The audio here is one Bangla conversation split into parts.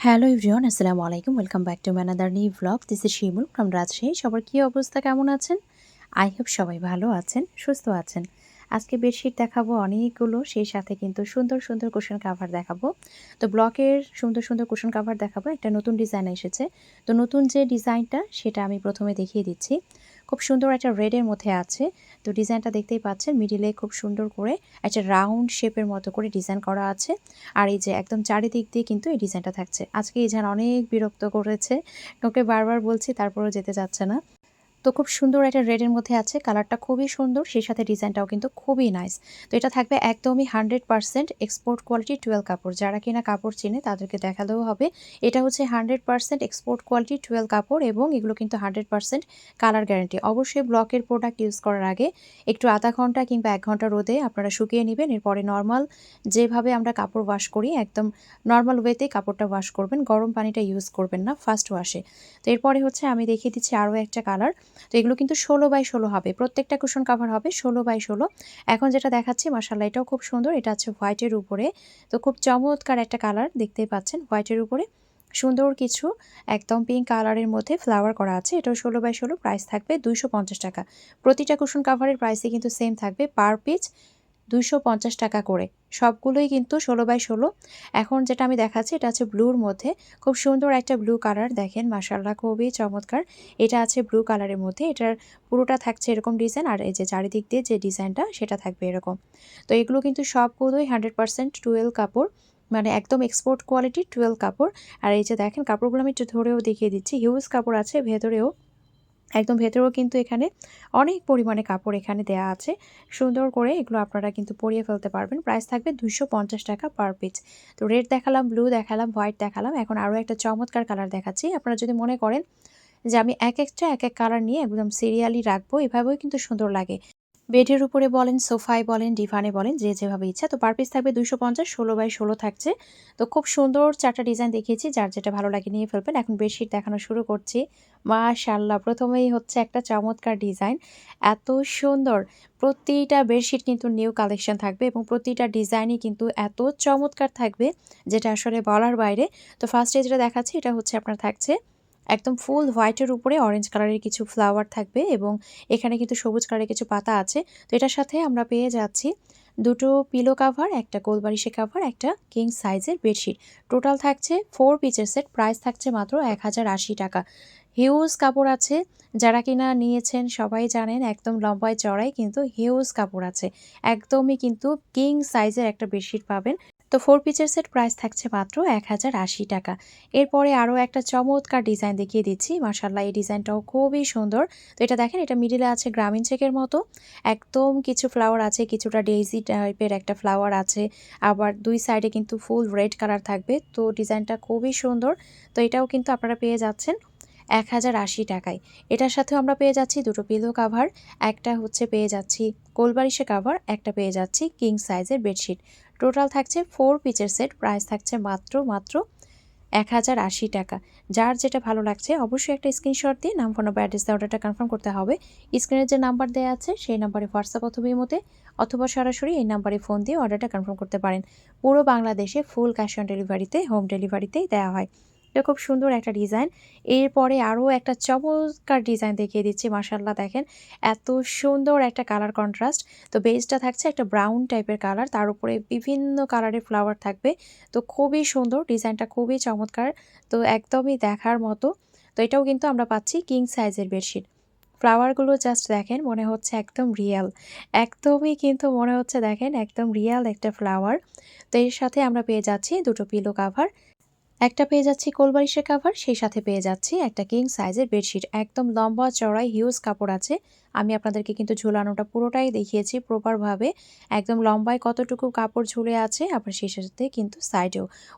হ্যালো এভরিওয়ান, আসসালামু আলাইকুম। Welcome back to another new vlog. This is Shimul from Rajshahi. সবার কী অবস্থা, কেমন আছেন? আই হোপ সবাই ভালো আছেন, সুস্থ আছেন। আজকে বেডশিট দেখাবো অনেকগুলো, সেই সাথে কিন্তু সুন্দর সুন্দর কুশন কাভার দেখাবো। তো ব্লকের সুন্দর সুন্দর কুশন কাভার দেখাবো। একটা নতুন ডিজাইন এসেছে। তো নতুন যে ডিজাইনটা সেটা আমি প্রথমে দেখিয়ে দিচ্ছি। খুব সুন্দর একটা রেডের মধ্যে আছে। তো ডিজাইনটা দেখতেই পাচ্ছেন, মিডিলে খুব সুন্দর করে একটা রাউন্ড শেপের মতো করে ডিজাইন করা আছে। আর এই যে একদম চারিদিক দিয়ে কিন্তু এই ডিজাইনটা থাকছে। আজকে ইজান অনেক বিরক্ত করেছে, ওকে বারবার বলছি তারপরেও যেতে চাচ্ছে না। তো খুব সুন্দর একটা রেডের মধ্যে আছে, কালারটা খুবই সুন্দর, সেই সাথে ডিজাইনটাও কিন্তু খুবই নাইস। তো এটা থাকবে একদমই 100% এক্সপোর্ট কোয়ালিটি টুয়েল কাপড়। যারা কিনা কাপড় চেনে তাদেরকে দেখালেও হবে। এটা হচ্ছে 100% এক্সপোর্ট কোয়ালিটি টুয়েল কাপড় এবং এগুলো কিন্তু 100% কালার গ্যারান্টি। অবশ্যই ব্লকের প্রোডাক্ট ইউজ করার আগে একটু আধা ঘন্টা কিংবা 1 ঘন্টা রোদে আপনারা শুকিয়ে নেবেন। এরপরে নর্মাল যেভাবে আমরা কাপড় ওয়াশ করি একদম নর্মাল ওয়েতে কাপড়টা ওয়াশ করবেন, গরম পানিটা ইউজ করবেন না ফার্স্ট ওয়াশে। তো এরপরে হচ্ছে আমি দেখিয়ে দিচ্ছি আরও একটা কালার। তো এগুলো কিন্তু 16x16 হবে, প্রত্যেকটা কুশন কাভার হবে 16x16। এখন যেটা দেখাচ্ছি মাশাআল্লাহ এটাও খুব সুন্দর, এটা আছে হোয়াইটের উপরে। তো খুব চমৎকার একটা কালার, দেখতেই পাচ্ছেন হোয়াইটের উপরে সুন্দর কিছু একদম পিঙ্ক কালারের মধ্যে ফ্লাওয়ার করা আছে। এটাও 16x16, প্রাইস থাকবে 250 টাকা। প্রতিটা কুশন কাভারের প্রাইসই কিন্তু সেম থাকবে, পার পিস 250 টাকা করে। সবগুলোই কিন্তু 16x16। এখন যেটা আমি দেখাচ্ছি এটা আছে ব্লুর মধ্যে, খুব সুন্দর একটা ব্লু কালার, দেখেন মাশাআল্লাহ খুবই চমৎকার। এটা আছে ব্লু কালারের মধ্যে, এটার পুরোটা থাকছে এরকম ডিজাইন, আর এই যে চারিদিক দিয়ে যে ডিজাইনটা সেটা থাকবে এরকম। তো এগুলো কিন্তু সবগুলোই 100% টুয়েল কাপড়, মানে একদম এক্সপোর্ট কোয়ালিটি টুয়েল কাপড়। আর এই যে দেখেন কাপড়গুলো আমি একটু ধরেও দেখিয়ে দিচ্ছি, হিউজ কাপড় আছে ভেতরেও, একদম ভেতরেও কিন্তু এখানে অনেক পরিমাণে কাপড় এখানে দেয়া আছে। সুন্দর করে এগুলো আপনারা কিন্তু পরিয়ে ফেলতে পারবেন। প্রাইস থাকবে 250 টাকা পার পিস। তো রেড দেখালাম, ব্লু দেখালাম, হোয়াইট দেখালাম, এখন আরও একটা চমৎকার কালার দেখাচ্ছি। আপনারা যদি মনে করেন যে আমি এক একটা এক এক কালার নিয়ে একদম সিরিয়ালি রাখবো, এভাবেও কিন্তু সুন্দর লাগে। বেডের উপরে বলেন, সোফায় বলেন, ডিভানে বলেন, যে যেভাবে ইচ্ছা। তো পার পিস থাকবে 250, 16x16 থাকছে। তো খুব সুন্দর 4টা ডিজাইন দেখিয়েছি, যার যেটা ভালো লাগে নিয়ে ফেলবেন। এখন বেডশিট দেখানো শুরু করছি। মাশাআল্লাহ, প্রথমেই হচ্ছে একটা চমৎকার ডিজাইন, এত সুন্দর। প্রতিটা বেডশিট কিন্তু নিউ কালেকশন থাকবে এবং প্রতিটা ডিজাইনই কিন্তু এত চমৎকার থাকবে যেটা আসলে বলার বাইরে। তো ফার্স্টে যেটা দেখাচ্ছি এটা হচ্ছে আপনার থাকছে একদম ফুল হোয়াইটের উপরে অরেঞ্জ কালারের কিছু ফ্লাওয়ার থাকবে এবং এখানে কিন্তু সবুজ কালারের কিছু পাতা আছে। তো এটার সাথে আমরা পেয়ে যাচ্ছি দুটো পিলো কাভার, একটা কোলবালিশের কাভার, একটা কিং সাইজের বেডশিট। টোটাল থাকছে 4 পিসের সেট, প্রাইস থাকছে মাত্র 1080 টাকা। হিউজ কাপড় আছে, যারা কিনা নিয়েছেন সবাই জানেন একদম লম্বায় চড়াই কিন্তু হিউজ কাপড় আছে। একদমই কিন্তু কিং সাইজের একটা বেডশিট পাবেন। তো 4 পিসের সেট, প্রাইস থাকছে মাত্র 1080 টাকা। এরপরে আরও একটা চমৎকার ডিজাইন দেখিয়ে দিচ্ছি। মাশাআল্লাহ এই ডিজাইনটাও খুবই সুন্দর। তো এটা দেখেন, এটা মিডিলে আছে গ্রামীণ চেকের মতো, একদম কিছু ফ্লাওয়ার আছে, কিছুটা ডেইজি টাইপের একটা ফ্লাওয়ার আছে, আবার দুই সাইডে কিন্তু ফুল রেড কালার থাকবে। তো ডিজাইনটা খুবই সুন্দর। তো এটাও কিন্তু আপনারা পেয়ে যাচ্ছেন 1080 টাকায়। এটার সাথেও আমরা পেয়ে যাচ্ছি দুটো পিলো কাভার, একটা হচ্ছে পেয়ে যাচ্ছি কোলবালিশে কাভার, একটা পেয়ে যাচ্ছি কিং সাইজের বেডশিট। টোটাল থাকছে 4 পিসের সেট, প্রাইস থাকছে মাত্র 1080 টাকা। যার যেটা ভালো লাগছে অবশ্যই একটা স্ক্রিনশট দিয়ে নাম, ফোন নাম্বার, অ্যাড্রেস দিয়ে অর্ডারটা কনফার্ম করতে হবে। স্ক্রিনের যে নাম্বার দেওয়া আছে সেই নাম্বারে হোয়াটসঅ্যাপ অথবা ইমোতে অথবা সরাসরি এই নাম্বারে ফোন দিয়ে অর্ডারটা কনফার্ম করতে পারেন। পুরো বাংলাদেশে ফুল ক্যাশ অন ডেলিভারিতে, হোম ডেলিভারিতেই দেওয়া হয়। এটা খুব সুন্দর একটা ডিজাইন। এরপরে আরও একটা চমৎকার ডিজাইন দেখিয়ে দিচ্ছি। মাশাআল্লাহ দেখেন এত সুন্দর একটা কালার কন্ট্রাস্ট। তো বেসটা থাকছে একটা ব্রাউন টাইপের কালার, তার উপরে বিভিন্ন কালারের ফ্লাওয়ার থাকবে। তো খুবই সুন্দর ডিজাইনটা, খুবই চমৎকার। তো একদমই দেখার মতো। তো এটাও কিন্তু আমরা পাচ্ছি কিং সাইজের বেডশিট। ফ্লাওয়ারগুলো জাস্ট দেখেন, মনে হচ্ছে একদম রিয়েল, একদমই কিন্তু মনে হচ্ছে দেখেন একদম রিয়েল একটা ফ্লাওয়ার। তো এর সাথে আমরা পেয়ে যাচ্ছি দুটো পিলো কাভার, একটা পেয়ে যাচ্ছি কোলবালিশের কাভার, সেই সাথে পেয়ে যাচ্ছি একটা কিং সাইজের বেডশিট। একদম লম্বা চড়াই হিউজ কাপড় আছে। আমি আপনাদেরকে কিন্তু ঝুলানোটা পুরোটাই দেখিয়েছি প্রপারভাবে, একদম লম্বায় কতটুকু কাপড় ঝুলে আছে, আবার সেই সাথে কিন্তু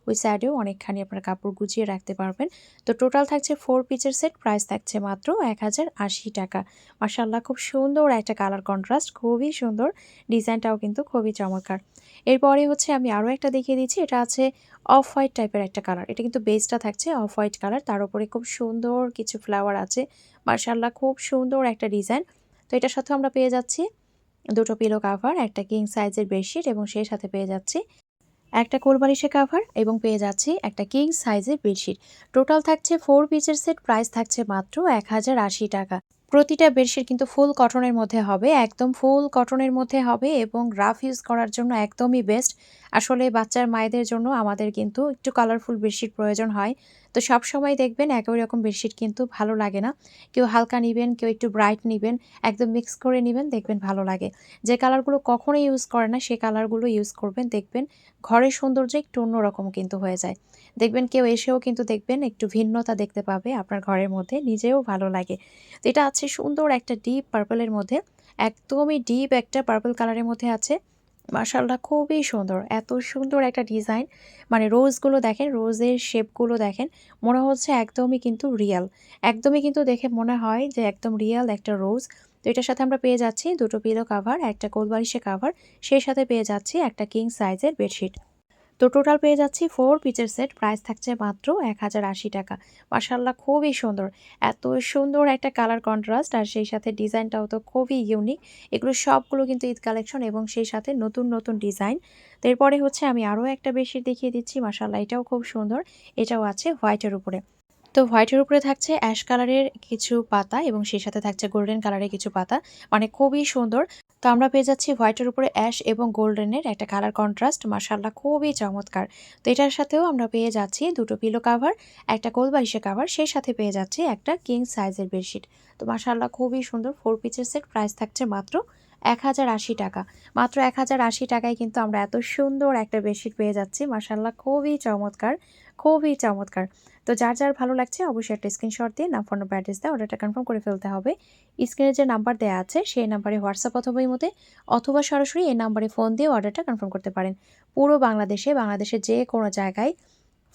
ওই সাইডেও অনেকখানি আপনার কাপড় গুছিয়ে রাখতে পারবেন। তো টোটাল থাকছে 4 পিসের সেট, প্রাইস থাকছে মাত্র 1080 টাকা। মাশাআল্লাহ খুব সুন্দর একটা কালার কন্ট্রাস্ট, খুবই সুন্দর। ডিজাইনটাও কিন্তু খুবই চমৎকার। এরপরে হচ্ছে আমি আরও একটা দেখিয়ে দিচ্ছি, এটা আছে অফ হোয়াইট টাইপের একটা কালার। এটা কিন্তু বেসটা থাকছে অফ হোয়াইট কালার, তার উপরে খুব সুন্দর কিছু ফ্লাওয়ার আছে। মাশাআল্লাহ খুব সুন্দর একটা ডিজাইন। তো এটার সাথে আমরা পেয়ে যাচ্ছি দুটো পিলো কাভার, একটা কিং সাইজের বেডশিট এবং সেই সাথে পেয়ে যাচ্ছি একটা কোলবালিশের কাভার এবং পেয়ে যাচ্ছি একটা কিং সাইজের বেডশিট। টোটাল থাকছে 4 পিসের সেট, প্রাইস থাকছে মাত্র 1080 টাকা। প্রতিটা বেডশিট কিন্তু ফুল কটনের মধ্যে হবে, একদম ফুল কটনের মধ্যে হবে এবং রাফ ইউজ করার জন্য একদমই বেস্ট। আসলে বাচ্চার মায়েদের জন্য আমাদের কিন্তু একটু কালারফুল বেডশিট প্রয়োজন হয়। তো সবসময় দেখবেন একই রকম বেডশিট কিন্তু ভালো লাগে না। কেউ হালকা নিবেন, কেউ একটু ব্রাইট নিবেন, একদম মিক্স করে নিবেন, দেখবেন ভালো লাগে। যে কালারগুলো কখনোই ইউজ করে না সে কালারগুলো ইউজ করবেন, দেখবেন ঘরের সৌন্দর্য একটু অন্যরকম কিন্তু হয়ে যায়। দেখবেন কেউ এসেও কিন্তু দেখবেন একটু ভিন্নতা দেখতে পাবে আপনার ঘরের মধ্যে, নিজেও ভালো লাগে। তো এটা আছে সুন্দর একটা ডিপ পার্পলের মধ্যে, একদমই ডিপ একটা পার্পল কালারের মধ্যে আছে। মাশাআল্লাহ খুবই সুন্দর, এত সুন্দর একটা ডিজাইন। মানে রোজগুলো দেখেন, রোজের শেপগুলো দেখেন, মনে হচ্ছে একদমই কিন্তু রিয়েল। একদমই কিন্তু দেখে মনে হয় যে একদম রিয়েল একটা রোজ। তো এটার সাথে আমরা পেয়ে যাচ্ছি দুটো পিলো কাভার, একটা কোলবালিশের কাভার, সেই সাথে পেয়ে যাচ্ছি একটা কিং সাইজের বেডশিট। তো টোটাল পেয়ে যাচ্ছি 4 পিসের সেট, প্রাইস থাকছে মাত্র 1080 টাকা। মাশাআল্লাহ খুবই সুন্দর, এত সুন্দর একটা কালার কন্ট্রাস্ট আর সেই সাথে ডিজাইনটাও তো খুবই ইউনিক। এগুলো সবগুলো কিন্তু ঈদ কালেকশন এবং সেই সাথে নতুন নতুন ডিজাইন। তো এরপরে হচ্ছে আমি আরও একটা বেডশিট দেখিয়ে দিচ্ছি। মাশাআল্লাহ এটাও খুব সুন্দর, এটাও আছে হোয়াইটের উপরে। তো হোয়াইটের উপরে থাকছে অ্যাশ কালারের কিছু পাতা এবং সেই সাথে থাকছে গোল্ডেন কালারের কিছু পাতা, মানে খুবই সুন্দর। তো আমরা পেয়ে যাচ্ছি হোয়াইটের উপরে অ্যাশ এবং গোল্ডেনের একটা কালার কন্ট্রাস্ট, মাশাআল্লাহ খুবই চমৎকার। তো এটার সাথেও আমরা পেয়ে যাচ্ছি দুটো পিলো কাভার, একটা কোলবালিশের কাভার, সেই সাথে পেয়ে যাচ্ছি একটা কিং সাইজের বেডশিট। তো মাশাআল্লাহ খুবই সুন্দর, 4 পিসের সেট, প্রাইস থাকছে মাত্র 1080 টাকা। মাত্র 1080 টাকায় কিন্তু আমরা এত সুন্দর একটা বেডশিট পেয়ে যাচ্ছি। মাশাআল্লাহ খুবই চমৎকার, খুবই চমৎকার। তো যার যার ভালো লাগছে অবশ্যই একটা স্ক্রিনশট দিয়ে নাম, ফোন নম্বর, অ্যাড্রেস দিয়ে অর্ডারটা কনফার্ম করে ফেলতে হবে। স্ক্রিনে যে নাম্বার দেওয়া আছে সেই নাম্বারে হোয়াটসঅ্যাপ অথবা ইমোতে অথবা সরাসরি এই নাম্বারে ফোন দিয়ে অর্ডারটা কনফার্ম করতে পারেন। পুরো বাংলাদেশের যে কোনো জায়গায়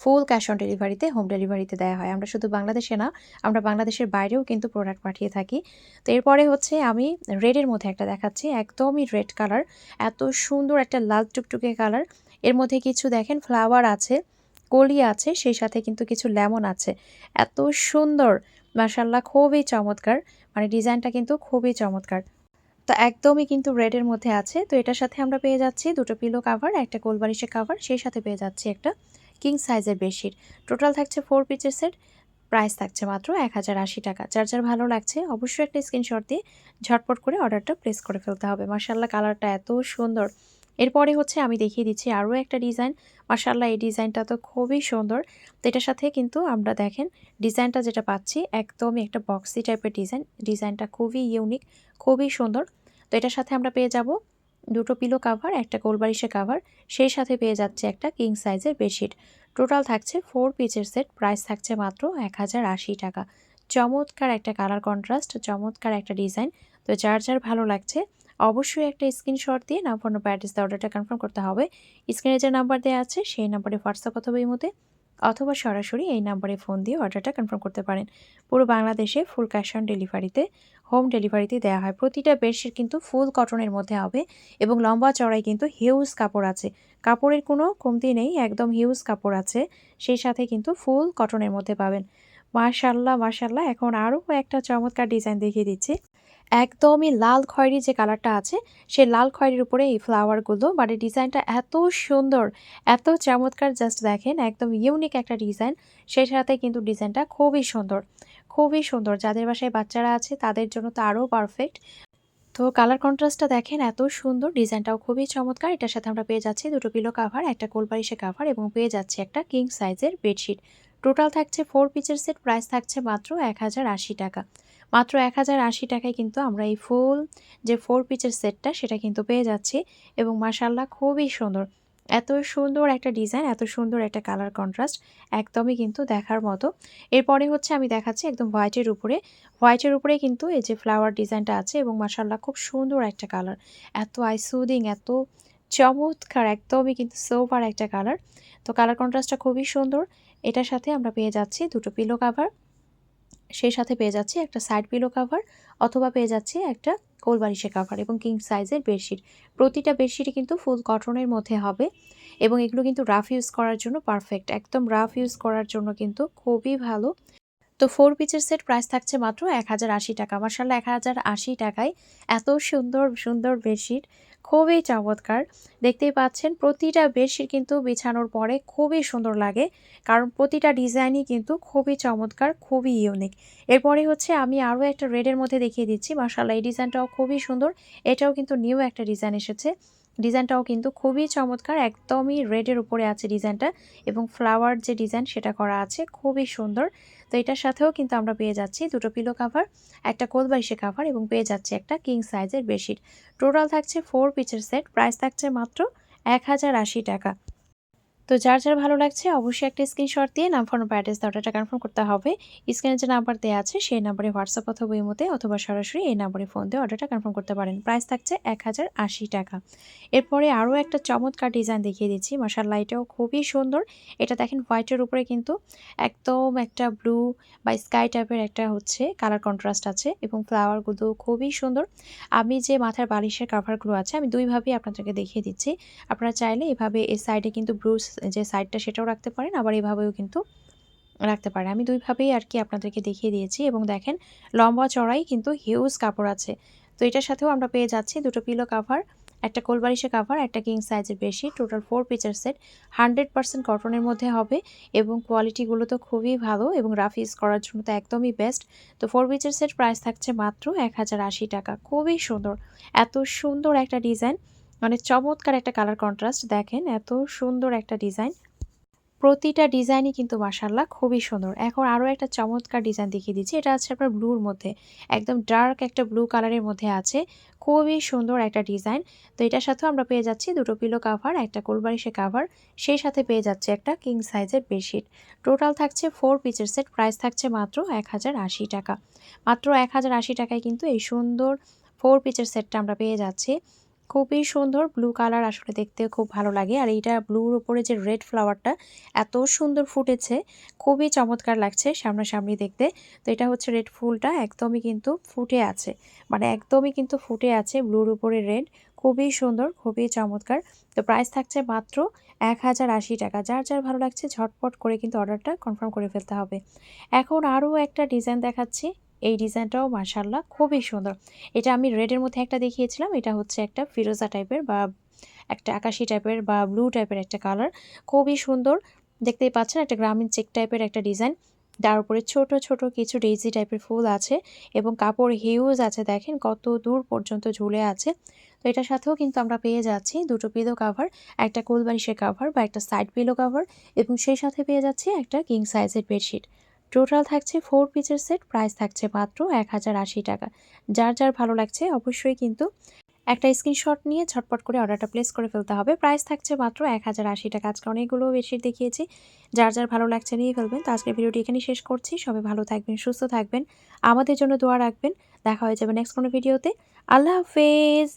ফুল ক্যাশ অন ডেলিভারিতে, হোম ডেলিভারিতে দেওয়া হয়। আমরা শুধু বাংলাদেশে না, আমরা বাংলাদেশের বাইরেও কিন্তু প্রোডাক্ট পাঠিয়ে থাকি। তো এরপরে হচ্ছে আমি রেডের মধ্যে একটা দেখাচ্ছি, একদমই রেড কালার, এত সুন্দর একটা লাল টুকটুকে কালার। এর মধ্যে কিছু দেখেন ফ্লাওয়ার আছে, কলি আছে, সেই সাথে কিন্তু কিছু লেমন আছে। এত সুন্দর, মাশাআল্লাহ খুবই চমৎকার, মানে ডিজাইনটা কিন্তু খুবই চমৎকার। তো একদমই কিন্তু রেডের মধ্যে আছে। তো এটার সাথে আমরা পেয়ে যাচ্ছি দুটো পিলো কাভার, একটা কোলবালিশের কাভার, সেই সাথে পেয়ে যাচ্ছি একটা কিং সাইজের বেডশিট। টোটাল থাকছে 4 পিসের সেট, প্রাইস থাকছে মাত্র 1080 টাকা। যার যার ভালো লাগছে অবশ্যই একটা স্ক্রিনশট দিয়ে ঝটপট করে অর্ডারটা প্লেস করে ফেলতে হবে। মাশাআল্লাহ কালারটা এত সুন্দর। এরপরে হচ্ছে আমি দেখিয়ে দিচ্ছি আরও একটা ডিজাইন। মাশাআল্লাহ এই ডিজাইনটা তো খুবই সুন্দর। তো এটার সাথে কিন্তু আমরা দেখেন ডিজাইনটা যেটা পাচ্ছি একদমই একটা বক্সি টাইপের ডিজাইন। ডিজাইনটা খুবই ইউনিক, খুবই সুন্দর। তো এটার সাথে আমরা পেয়ে যাব দুটো পিলো কাভার, একটা কোলবালিশের কাভার, সেই সাথে পেয়ে যাচ্ছে একটা কিং সাইজের বেডশিট। টোটাল থাকছে 4 পিসের সেট, প্রাইস থাকছে মাত্র 1080 টাকা। চমৎকার একটা কালার কন্ট্রাস্ট, চমৎকার একটা ডিজাইন। তো যার যার ভালো লাগছে অবশ্যই একটা স্ক্রিনশট দিয়ে নাম, ফোন নম্বর, অ্যাড্রেস দিয়ে অর্ডারটা কনফার্ম করতে হবে। স্ক্রিনে যে নাম্বার দেওয়া আছে সেই নাম্বারে হোয়াটসঅ্যাপ অথবা ইমোতে অথবা সরাসরি এই নাম্বারে ফোন দিয়ে অর্ডারটা কনফার্ম করতে পারেন। পুরো বাংলাদেশে ফুল ক্যাশ অন ডেলিভারিতে, হোম ডেলিভারিতে দেওয়া হয়। প্রতিটা বেডশিট কিন্তু ফুল কটনের মধ্যে হবে এবং লম্বা চড়াই কিন্তু হিউজ কাপড় আছে, কাপড়ের কোনো কমতি নেই, একদম হিউজ কাপড় আছে, সেই সাথে কিন্তু ফুল কটনের মধ্যে পাবেন। মাশাআল্লাহ মাশাআল্লাহ, এখন আরও একটা চমৎকার ডিজাইন দেখিয়ে দিচ্ছি। একদমই লাল খয়েরি যে কালারটা আছে সেই লাল খয়েরির উপরে এই ফ্লাওয়ারগুলো, মানে ডিজাইনটা এত সুন্দর, এত চমৎকার, জাস্ট দেখেন একদম ইউনিক একটা ডিজাইন। সেই সাথে কিন্তু ডিজাইনটা খুবই সুন্দর, খুবই সুন্দর। যাদের বাসায় বাচ্চারা আছে তাদের জন্য তো আরও পারফেক্ট। তো কালার কন্ট্রাস্টটা দেখেন এত সুন্দর, ডিজাইনটাও খুবই চমৎকার। এটার সাথে আমরা পেয়ে যাচ্ছি দুটো পিলো কাভার, একটা কোলবালিশের কাভার এবং পেয়ে যাচ্ছি একটা কিং সাইজের বেডশিট। টোটাল থাকছে 4 পিসের সেট, প্রাইস থাকছে মাত্র 1080 টাকা। মাত্র 1080 টাকায় কিন্তু আমরা এই ফুল যে 4 পিসের সেটটা সেটা কিন্তু পেয়ে যাচ্ছি এবং মাশাআল্লাহ খুবই সুন্দর। এত সুন্দর একটা ডিজাইন, এত সুন্দর একটা কালার কন্ট্রাস্ট, একদমই কিন্তু দেখার মতো। এরপরে হচ্ছে আমি দেখাচ্ছি একদম হোয়াইটের উপরে। হোয়াইটের উপরে কিন্তু এই যে ফ্লাওয়ার ডিজাইনটা আছে এবং মাশাআল্লাহ খুব সুন্দর একটা কালার, এত আইসুদিং, এত চমৎকার, একদমই কিন্তু সোবার একটা কালার। তো কালার কন্ট্রাস্টটা খুবই সুন্দর। এটার সাথে আমরা পেয়ে যাচ্ছি দুটো পিলো কাভার, সেই সাথে পেয়ে যাচ্ছি একটা সাইড পিলো কাভার অথবা পেয়ে যাচ্ছি একটা কোলবালিশের কাভার এবং কিং সাইজের বেডশিট। প্রতিটা বেডশিটই কিন্তু ফুল কটনের মধ্যে হবে এবং এগুলো কিন্তু রাফ ইউজ করার জন্য পারফেক্ট, একদম রাফ ইউজ করার জন্য কিন্তু খুবই ভালো। তো 4 পিসের সেট, প্রাইস থাকছে মাত্র 1080 টাকা। মাশাআল্লাহ 1080 টাকায় এত সুন্দর সুন্দর বেডশিট, খুবই চমৎকার। দেখতেই পাচ্ছেন প্রতিটা বেডশিট কিন্তু বিছানোর পরে খুবই সুন্দর লাগে, কারণ প্রতিটা ডিজাইনই কিন্তু খুবই চমৎকার, খুবই ইউনিক। এরপরে হচ্ছে আমি আরও একটা রেডের মধ্যে দেখিয়ে দিচ্ছি। মাশাআল্লাহ, এই ডিজাইনটাও খুবই সুন্দর। এটাও কিন্তু নিউ একটা ডিজাইন এসেছে। ডিজাইনটাও কিন্তু খুবই চমৎকার, একদমই রেডের উপরে আছে ডিজাইনটা, এবং ফ্লাওয়ার যে ডিজাইন সেটা করা আছে, খুবই সুন্দর। তো এটার সাথেও কিন্তু আমরা পেয়ে যাচ্ছি দুটো পিলো কাভার, একটা কোল বালিশের কাভার, এবং পেয়ে যাচ্ছি একটা কিং সাইজের বেডশিট। টোটাল থাকছে 4 পিসের সেট, প্রাইস থাকছে মাত্র 1080 টাকা। তো যার যার ভালো লাগছে অবশ্যই একটা স্ক্রিনশট দিয়ে নাম, ফোন বা অ্যাড্রেস অর্ডারটা কনফার্ম করতে হবে। স্ক্রিনে যে নাম্বার দেওয়া আছে সেই নাম্বারে হোয়াটসঅ্যাপ অথবা ইমোতে অথবা সরাসরি এই নাম্বারে ফোন দিয়ে অর্ডারটা কনফার্ম করতে পারেন। প্রাইস থাকছে 1080 টাকা। এরপরে আরও একটা চমৎকার ডিজাইন দেখিয়ে দিচ্ছি। মাশাআল্লাহ, এটাও খুবই সুন্দর। এটা দেখেন হোয়াইটের উপরে কিন্তু একদম একটা ব্লু বা স্কাই টাইপের একটা হচ্ছে কালার কন্ট্রাস্ট আছে, এবং ফ্লাওয়ারগুলো খুবই সুন্দর। আমি যে মাথার বালিশের কাভারগুলো আছে আমি দুইভাবেই আপনাদেরকে দেখিয়ে দিচ্ছি। আপনারা চাইলে এভাবে এই সাইডে কিন্তু ব্রুস যে সাইডটা সেটাও রাখতে পারেন, আবার এভাবেও কিন্তু রাখতে পারেন। আমি দুইভাবেই আর কি আপনাদেরকে দেখিয়ে দিয়েছি, এবং দেখেন লম্বা চড়াই কিন্তু হিউজ কাপড় আছে। তো এটার সাথেও আমরা পেয়ে যাচ্ছি দুটো পিলো কাভার, একটা কোলবালিশের কাভার, একটা কিং সাইজের বেশি, টোটাল 4 পিসের সেট। 100% কটনের মধ্যে হবে, এবং কোয়ালিটিগুলো তো খুবই ভালো, এবং রাফ ইউজ করার জন্য তো একদমই বেস্ট। তো 4 পিসের সেট প্রাইস থাকছে মাত্র 1080 টাকা। খুবই সুন্দর, এত সুন্দর একটা ডিজাইন, মানে চমৎকার একটা কালার কন্ট্রাস্ট। দেখেন এত সুন্দর একটা ডিজাইন, প্রতিটা ডিজাইনই কিন্তু মাশাআল্লাহ খুবই সুন্দর। এখন আরও একটা চমৎকার ডিজাইন দেখিয়ে দিচ্ছি। এটা আছে আপনার ব্লুর মধ্যে, একদম ডার্ক একটা ব্লু কালারের মধ্যে আছে, খুবই সুন্দর একটা ডিজাইন। তো এটার সাথেও আমরা পেয়ে যাচ্ছি দুটো পিলো কাভার, একটা কোলবালিশের কাভার, সেই সাথে পেয়ে যাচ্ছে একটা কিং সাইজের বেডশিট। টোটাল থাকছে 4 পিসের সেট, প্রাইস থাকছে মাত্র 1080 টাকা। মাত্র 1080 টাকায় কিন্তু এই সুন্দর 4 পিসের সেটটা আমরা পেয়ে যাচ্ছি। খুবই সুন্দর ব্লু কালার, আসলে দেখতে খুব ভালো লাগে। আর এইটা ব্লুর উপরে যে রেড ফ্লাওয়ারটা এত সুন্দর ফুটেছে, খুবই চমৎকার লাগছে সামনাসামনি দেখতে। তো এটা হচ্ছে রেড ফুলটা একদমই কিন্তু ফুটে আছে, মানে একদমই কিন্তু ফুটে আছে ব্লুর উপরে রেড, খুবই সুন্দর, খুবই চমৎকার। তো প্রাইস থাকছে মাত্র 1080 টাকা। যার যার ভালো লাগছে ঝটপট করে কিন্তু অর্ডারটা কনফার্ম করে ফেলতে হবে। এখন আরও একটা ডিজাইন দেখাচ্ছি। এই ডিজাইনটাও মাশাআল্লাহ খুবই সুন্দর। এটা আমি রেডের মধ্যে একটা দেখিয়েছিলাম, এটা হচ্ছে একটা ফিরোজা টাইপের বা একটা আকাশি টাইপের বা ব্লু টাইপের একটা কালার, খুবই সুন্দর। দেখতেই পাচ্ছেন একটা গ্রামীণ চেক টাইপের একটা ডিজাইন, তার উপরে ছোট ছোট কিছু ডেইজি টাইপের ফুল আছে, এবং কাপড় হিউজ আছে, দেখেন কত দূর পর্যন্ত ঝুলে আছে। তো এটার সাথেও কিন্তু আমরা পেয়ে যাচ্ছি দুটো পিলো কাভার, একটা কোলবালিশের কাভার বা একটা সাইড পিলো কাভার, এবং সেই সাথে পেয়ে যাচ্ছি একটা কিং সাইজের বেডশিট। টোটাল থাকছে 4 পিসের সেট, প্রাইস থাকছে মাত্র 1080 টাকা। যার যার ভালো লাগছে অবশ্যই কিন্তু একটা স্ক্রিনশট নিয়ে ঝটপট করে অর্ডারটা প্লেস করে ফেলতে হবে। প্রাইস থাকছে মাত্র 1080 টাকা। আজকে অনেকগুলো বেডশিট দেখিয়েছি, যার যার ভালো লাগছে নিয়ে ফেলবেন। তো আজকের ভিডিওটি এখানেই শেষ করছি। সবাই ভালো থাকবেন, সুস্থ থাকবেন, আমাদের জন্য দোয়া রাখবেন। দেখা হয়ে যাবে নেক্সট কোনো ভিডিওতে। আল্লাহ হাফেজ।